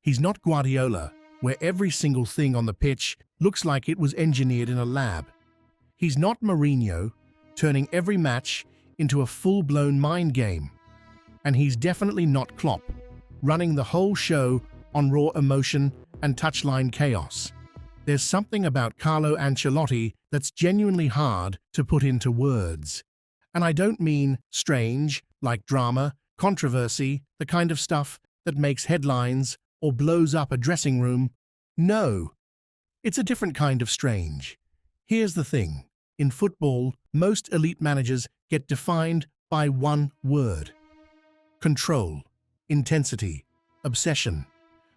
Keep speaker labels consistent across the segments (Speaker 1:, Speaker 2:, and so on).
Speaker 1: He's not Guardiola, where every single thing on the pitch looks like it was engineered in a lab. He's not Mourinho, turning every match into a full-blown mind game. And he's definitely not Klopp, running the whole show on raw emotion and touchline chaos. There's something about Carlo Ancelotti that's genuinely hard to put into words. And I don't mean strange, like drama, controversy, the kind of stuff that makes headlines or blows up a dressing room. No, it's a different kind of strange. Here's the thing. In football, most elite managers get defined by one word: control, intensity, obsession.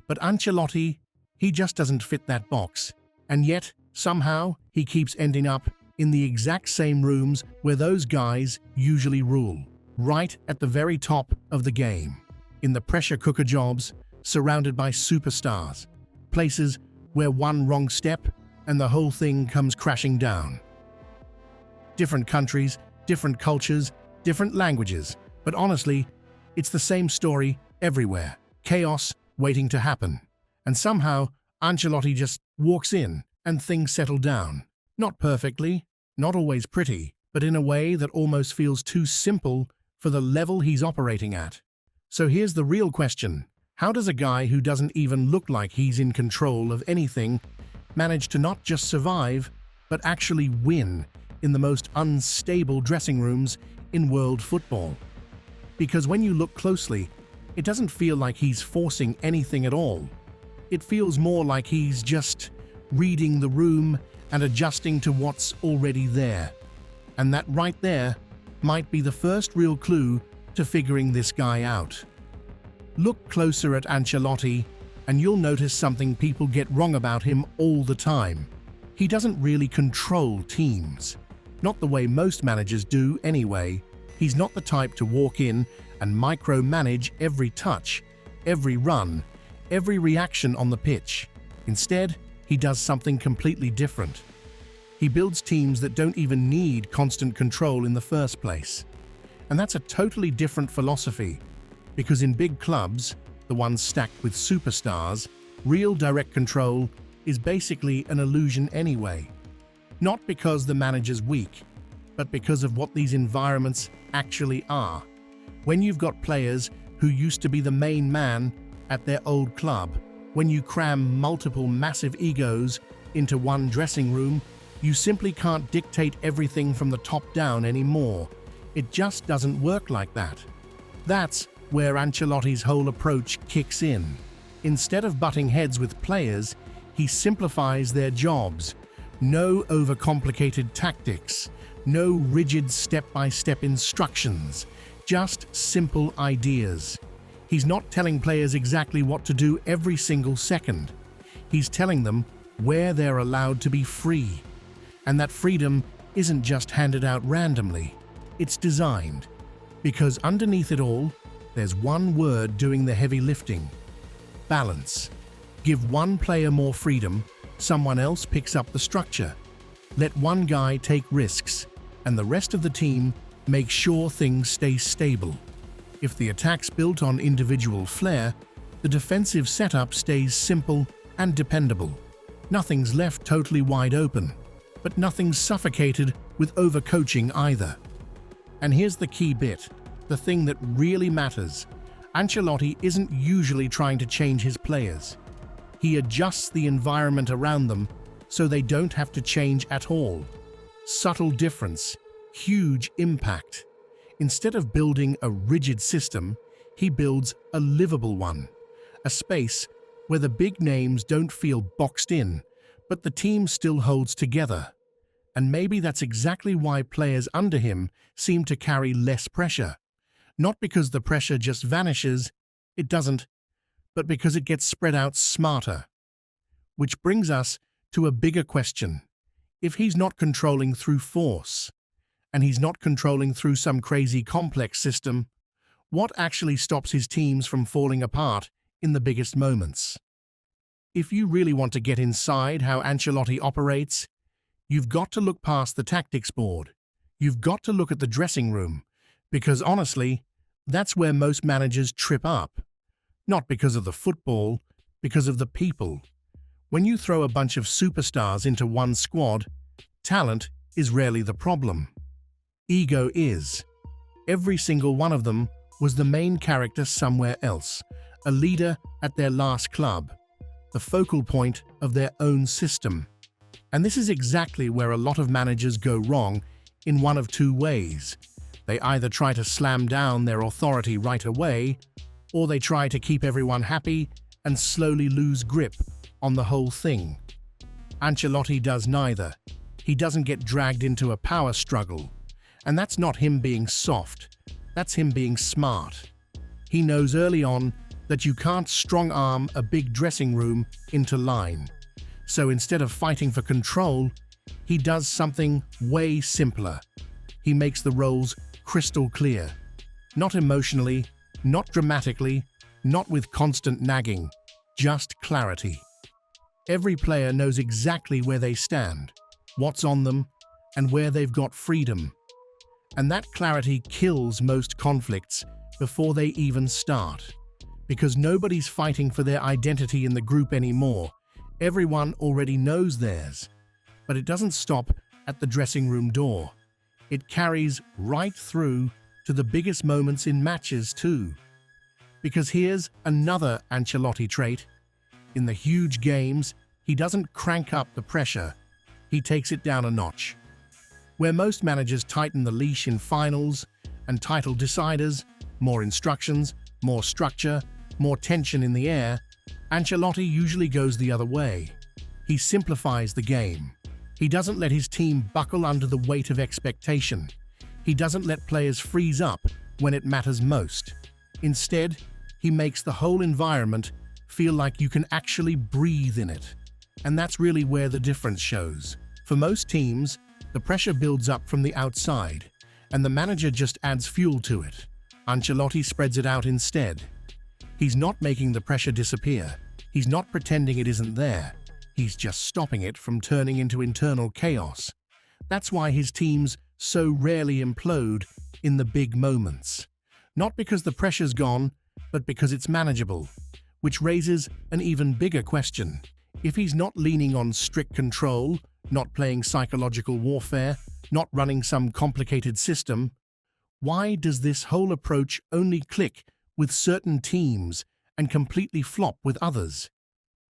Speaker 1: But Ancelotti, he just doesn't fit that box. And yet, somehow, he keeps ending up in the exact same rooms where those guys usually rule, right at the very top of the game, in the pressure cooker jobs, surrounded by superstars, places where one wrong step and the whole thing comes crashing down. Different countries, different cultures, different languages, but honestly, it's the same story everywhere. Chaos waiting to happen. And somehow, Ancelotti just walks in and things settle down. Not perfectly, not always pretty, but in a way that almost feels too simple for the level he's operating at. So here's the real question. How does a guy who doesn't even look like he's in control of anything manage to not just survive, but actually win in the most unstable dressing rooms in world football? Because when you look closely, it doesn't feel like he's forcing anything at all. It feels more like he's just reading the room and adjusting to what's already there. And that right there might be the first real clue to figuring this guy out. Look closer at Ancelotti, and you'll notice something people get wrong about him all the time. He doesn't really control teams. Not the way most managers do anyway. He's not the type to walk in and micromanage every touch, every run, every reaction on the pitch. Instead, he does something completely different. He builds teams that don't even need constant control in the first place. And that's a totally different philosophy, because in big clubs, the ones stacked with superstars, real direct control is basically an illusion anyway. Not because the manager's weak, but because of what these environments actually are. When you've got players who used to be the main man at their old club, when you cram multiple massive egos into one dressing room, you simply can't dictate everything from the top down anymore. It just doesn't work like that. That's where Ancelotti's whole approach kicks in. Instead of butting heads with players, he simplifies their jobs. No overcomplicated tactics, no rigid step-by-step instructions, just simple ideas. He's not telling players exactly what to do every single second. He's telling them where they're allowed to be free. And that freedom isn't just handed out randomly. It's designed. Because underneath it all, there's one word doing the heavy lifting: balance. Give one player more freedom, someone else picks up the structure. Let one guy take risks, and the rest of the team make sure things stay stable. If the attack's built on individual flair, the defensive setup stays simple and dependable. Nothing's left totally wide open, but nothing's suffocated with overcoaching either. And here's the key bit, the thing that really matters. Ancelotti isn't usually trying to change his players. He adjusts the environment around them so they don't have to change at all. Subtle difference, huge impact. Instead of building a rigid system, he builds a livable one. A space where the big names don't feel boxed in, but the team still holds together. And maybe that's exactly why players under him seem to carry less pressure. Not because the pressure just vanishes, it doesn't, but because it gets spread out smarter. Which brings us to a bigger question. If he's not controlling through force, and he's not controlling through some crazy complex system, what actually stops his teams from falling apart in the biggest moments? If you really want to get inside how Ancelotti operates, you've got to look past the tactics board. You've got to look at the dressing room, because honestly, That's where most managers trip up. Not because of the football, because of the people. When you throw a bunch of superstars into one squad, talent is rarely the problem. Ego is. Every single one of them was the main character somewhere else, a leader at their last club, the focal point of their own system. And this is exactly where a lot of managers go wrong in one of two ways. They either try to slam down their authority right away, or they try to keep everyone happy and slowly lose grip on the whole thing. Ancelotti does neither. He doesn't get dragged into a power struggle. And that's not him being soft, that's him being smart. He knows early on that you can't strong-arm a big dressing room into line. So instead of fighting for control, he does something way simpler. He makes the roles crystal clear. Not emotionally, not dramatically, not with constant nagging, just clarity. Every player knows exactly where they stand, what's on them, and where they've got freedom. And that clarity kills most conflicts before they even start. Because nobody's fighting for their identity in the group anymore. Everyone already knows theirs. But it doesn't stop at the dressing room door. It carries right through to the biggest moments in matches too. Because here's another Ancelotti trait. In the huge games, he doesn't crank up the pressure. He takes it down a notch. Where most managers tighten the leash in finals and title deciders, more instructions, more structure, more tension in the air, Ancelotti usually goes the other way. He simplifies the game. He doesn't let his team buckle under the weight of expectation. He doesn't let players freeze up when it matters most. Instead, he makes the whole environment feel like you can actually breathe in it. And that's really where the difference shows. For most teams, the pressure builds up from the outside, and the manager just adds fuel to it. Ancelotti spreads it out instead. He's not making the pressure disappear. He's not pretending it isn't there. He's just stopping it from turning into internal chaos. That's why his teams so rarely implode in the big moments. Not because the pressure's gone, but because it's manageable. Which raises an even bigger question. If he's not leaning on strict control, not playing psychological warfare, not running some complicated system, why does this whole approach only click with certain teams and completely flop with others?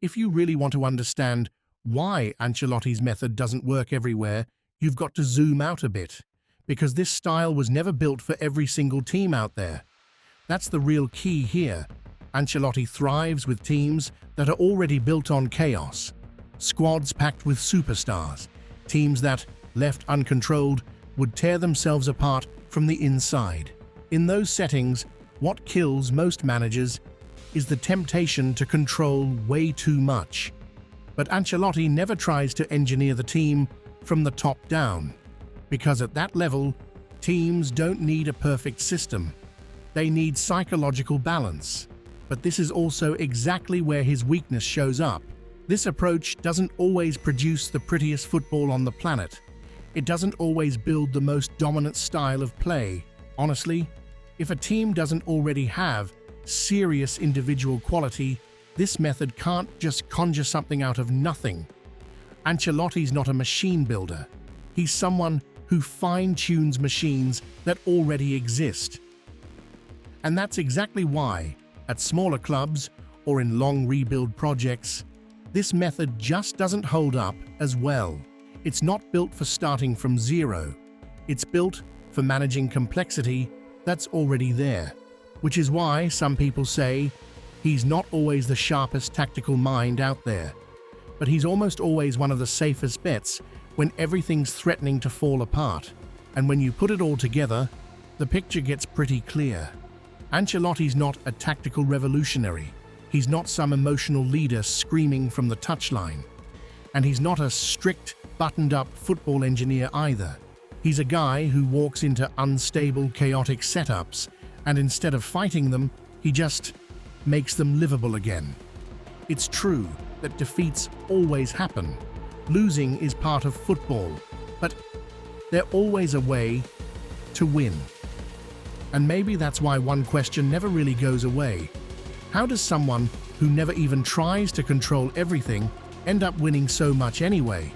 Speaker 1: If you really want to understand why Ancelotti's method doesn't work everywhere, you've got to zoom out a bit, because this style was never built for every single team out there. That's the real key here. Ancelotti thrives with teams that are already built on chaos. Squads packed with superstars, teams that, left uncontrolled, would tear themselves apart from the inside. In those settings, what kills most managers is the temptation to control way too much. But Ancelotti never tries to engineer the team from the top down, because at that level, teams don't need a perfect system. They need psychological balance. But this is also exactly where his weakness shows up. This approach doesn't always produce the prettiest football on the planet. It doesn't always build the most dominant style of play. Honestly, if a team doesn't already have serious individual quality, this method can't just conjure something out of nothing. Ancelotti's not a machine builder. He's someone who fine-tunes machines that already exist. And that's exactly why, at smaller clubs or in long rebuild projects, this method just doesn't hold up as well. It's not built for starting from zero. It's built for managing complexity that's already there. Which is why some people say he's not always the sharpest tactical mind out there, but he's almost always one of the safest bets when everything's threatening to fall apart. And when you put it all together, the picture gets pretty clear. Ancelotti's not a tactical revolutionary. He's not some emotional leader screaming from the touchline. And he's not a strict, buttoned-up football engineer either. He's a guy who walks into unstable, chaotic setups, and instead of fighting them, he just makes them livable again. It's true that defeats always happen. Losing is part of football, but there's always a way to win. And maybe that's why one question never really goes away. How does someone who never even tries to control everything end up winning so much anyway?